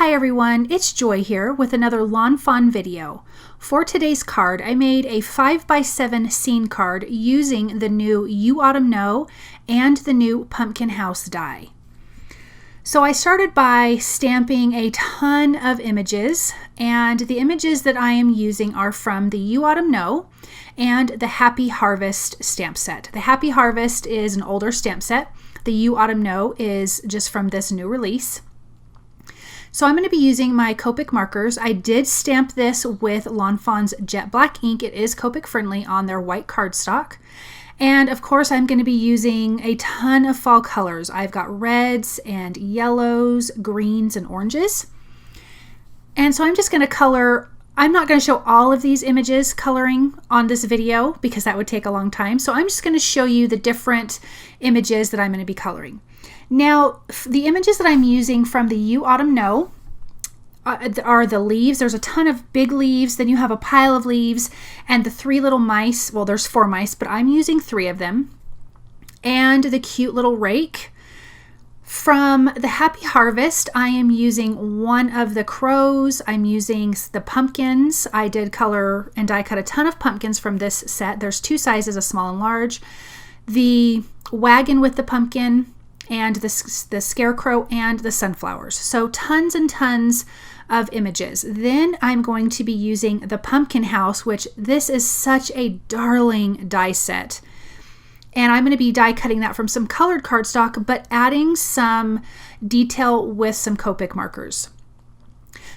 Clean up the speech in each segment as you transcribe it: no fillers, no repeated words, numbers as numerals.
Hi everyone, it's Joy here with another Lawn Fawn video. For today's card, I made a 5x7 scene card using the new You Autumn Know and the new Pumpkin House die. So I started by stamping a ton of images, and the images that I am using are from the You Autumn Know and the Happy Harvest stamp set. The Happy Harvest is an older stamp set. The You Autumn Know is just from this new release. So I'm going to be using my Copic markers. I did stamp this with Lawn Fawn's Jet Black ink. It is Copic friendly on their white cardstock. And of course I'm going to be using a ton of fall colors. I've got reds and yellows, greens, and oranges. And so I'm just going to color. I'm not going to show all of these images coloring on this video because that would take a long time. So I'm just going to show you the different images that I'm going to be coloring. Now, the images that I'm using from the You Autumn Know are the leaves. There's a ton of big leaves, then you have a pile of leaves, and the three little mice. Well, there's 4 mice, but I'm using 3 of them. And the cute little rake. From the Happy Harvest, I am using one of the crows. I'm using the pumpkins. I did color and die cut a ton of pumpkins from this set. There's 2 sizes, a small and large. The wagon with the pumpkin, and the scarecrow, and the sunflowers. So tons and tons of images. Then I'm going to be using the pumpkin house, which this is such a darling die set. And I'm going to be die cutting that from some colored cardstock, but adding some detail with some Copic markers.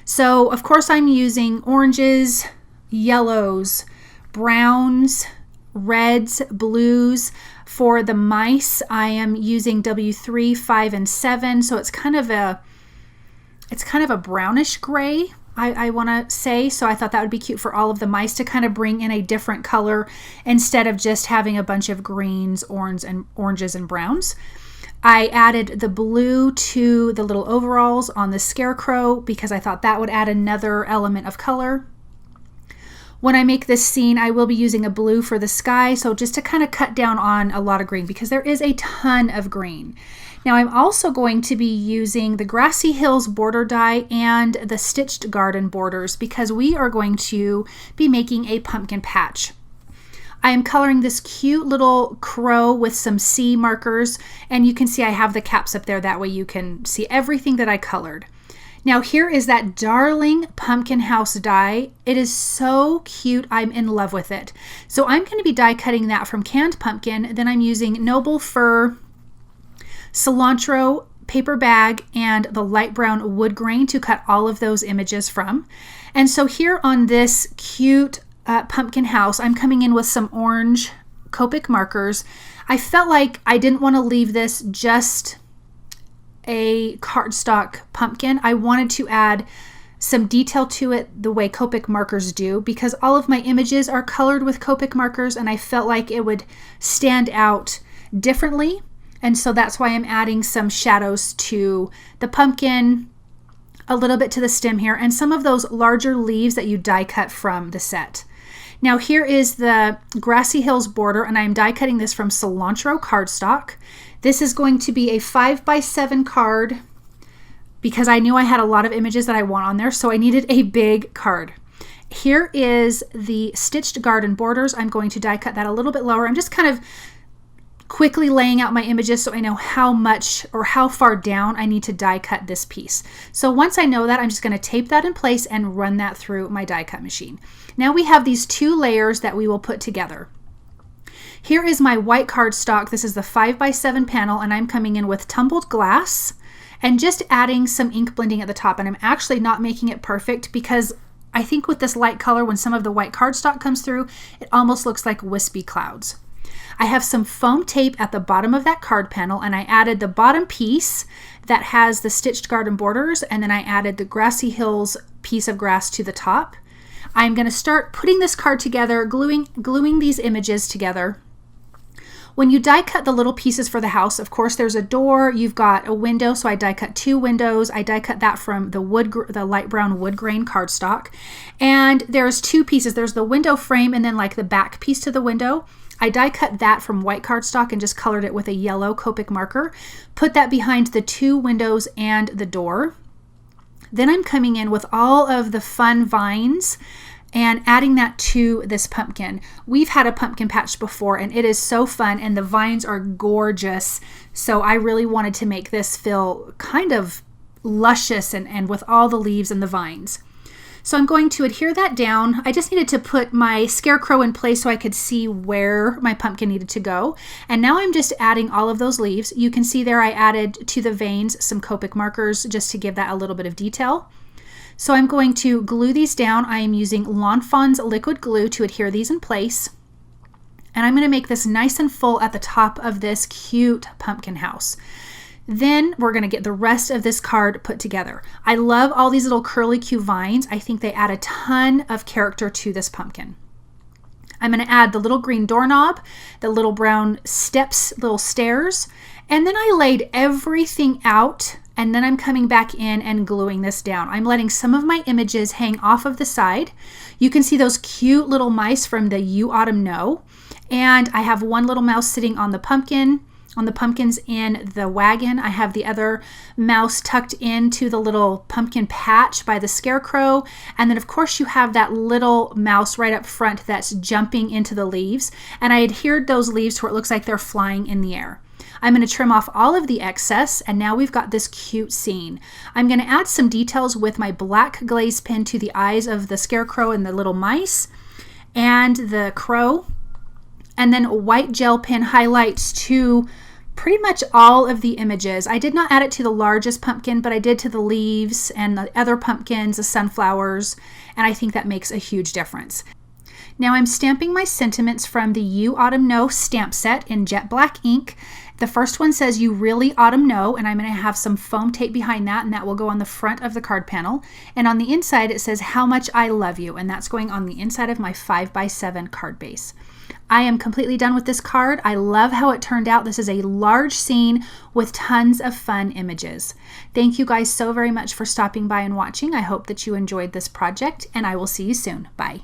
So of course I'm using oranges, yellows, browns, reds, blues. For the mice, I am using W3, 5, and 7. So it's kind of a brownish gray, I want to say. So I thought that would be cute for all of the mice to kind of bring in a different color instead of just having a bunch of greens, oranges, and browns. I added the blue to the little overalls on the scarecrow because I thought that would add another element of color. When I make this scene, I will be using a blue for the sky, so just to kind of cut down on a lot of green because there is a ton of green. Now I'm also going to be using the Grassy Hills border die and the Stitched Garden borders because we are going to be making a pumpkin patch. I am coloring this cute little crow with some C markers, and you can see I have the caps up there. That way you can see everything that I colored. Now here is that darling pumpkin house die. It is so cute. I'm in love with it. So I'm going to be die cutting that from canned pumpkin. Then I'm using Noble Fir, Cilantro paper bag, and the light brown wood grain to cut all of those images from. And so here on this cute pumpkin house, I'm coming in with some orange Copic markers. I felt like I didn't want to leave this just a cardstock pumpkin. I wanted to add some detail to it the way Copic markers do because all of my images are colored with Copic markers and I felt like it would stand out differently. And so that's why I'm adding some shadows to the pumpkin, a little bit to the stem here, and some of those larger leaves that you die cut from the set. Now here is the Grassy Hills border, and I'm die cutting this from Cilantro cardstock. This is going to be a 5x7 card because I knew I had a lot of images that I want on there, so I needed a big card. Here is the Stitched Garden borders. I'm going to die cut that a little bit lower. I'm just kind of quickly laying out my images so I know how much or how far down I need to die cut this piece. So once I know that, I'm just going to tape that in place and run that through my die cut machine. Now we have these 2 layers that we will put together. Here is my white cardstock. This is the 5x7 panel, and I'm coming in with tumbled glass and just adding some ink blending at the top. And I'm actually not making it perfect because I think with this light color, when some of the white cardstock comes through, it almost looks like wispy clouds. I have some foam tape at the bottom of that card panel, and I added the bottom piece that has the Stitched Garden borders, and then I added the Grassy Hills piece of grass to the top. I'm going to start putting this card together, gluing these images together. When you die cut the little pieces for the house, of course there's a door, you've got a window, so I die cut 2 windows. I die cut that from the light brown wood grain cardstock. And there's 2 pieces. There's the window frame and then like the back piece to the window. I die cut that from white cardstock and just colored it with a yellow Copic marker. Put that behind the two windows and the door. Then I'm coming in with all of the fun vines and adding that to this pumpkin. We've had a pumpkin patch before and it is so fun and the vines are gorgeous. So I really wanted to make this feel kind of luscious and with all the leaves and the vines. So I'm going to adhere that down. I just needed to put my scarecrow in place so I could see where my pumpkin needed to go. And now I'm just adding all of those leaves. You can see there I added to the veins some Copic markers just to give that a little bit of detail. So I'm going to glue these down. I am using Lawnfawn's liquid glue to adhere these in place. And I'm going to make this nice and full at the top of this cute pumpkin house. Then we're going to get the rest of this card put together. I love all these little curly-cue vines. I think they add a ton of character to this pumpkin. I'm going to add the little green doorknob, the little brown steps, little stairs, and then I laid everything out, and then I'm coming back in and gluing this down. I'm letting some of my images hang off of the side. You can see those cute little mice from the You Autumn Know, and I have one little mouse sitting on the pumpkins in the wagon. I have the other mouse tucked into the little pumpkin patch by the scarecrow. And then of course you have that little mouse right up front that's jumping into the leaves. And I adhered those leaves to where it looks like they're flying in the air. I'm going to trim off all of the excess and now we've got this cute scene. I'm going to add some details with my black glaze pen to the eyes of the scarecrow and the little mice and the crow. And then white gel pen highlights to pretty much all of the images. I did not add it to the largest pumpkin, but I did to the leaves and the other pumpkins, the sunflowers, and I think that makes a huge difference. Now I'm stamping my sentiments from the You Autumn Know stamp set in jet black ink. The first one says You Really Autumn Know, and I'm going to have some foam tape behind that, and that will go on the front of the card panel. And on the inside it says How Much I Love You, and that's going on the inside of my 5x7 card base. I am completely done with this card. I love how it turned out. This is a large scene with tons of fun images. Thank you guys so very much for stopping by and watching. I hope that you enjoyed this project, and I will see you soon. Bye.